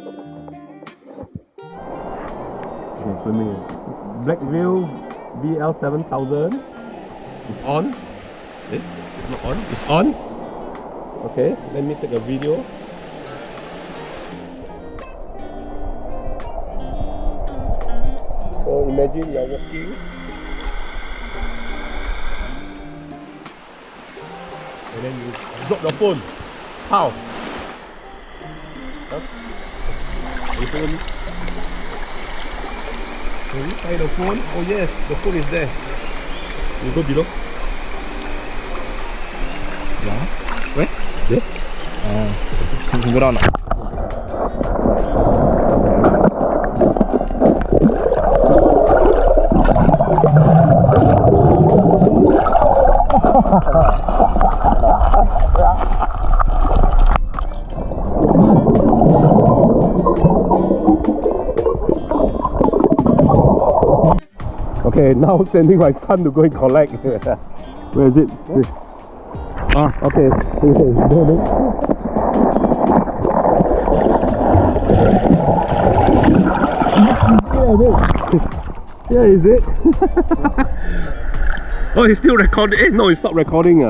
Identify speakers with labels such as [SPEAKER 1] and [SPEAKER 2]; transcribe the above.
[SPEAKER 1] Okay, filming. Blackview BL7000 is on. Eh? It's not on. It's on. Okay, let me take a video. So imagine you are walking. And then you drop your phone. How? Huh? You follow me? Can you find the phone? Oh yes, the phone is there. You go below.
[SPEAKER 2] Yeah.
[SPEAKER 1] Where? There?
[SPEAKER 2] Go down.
[SPEAKER 1] Okay, now sending my son to go and collect. Where is it? Ah, okay. Here is it. Oh, he's still recording. Eh, no, he stopped recording.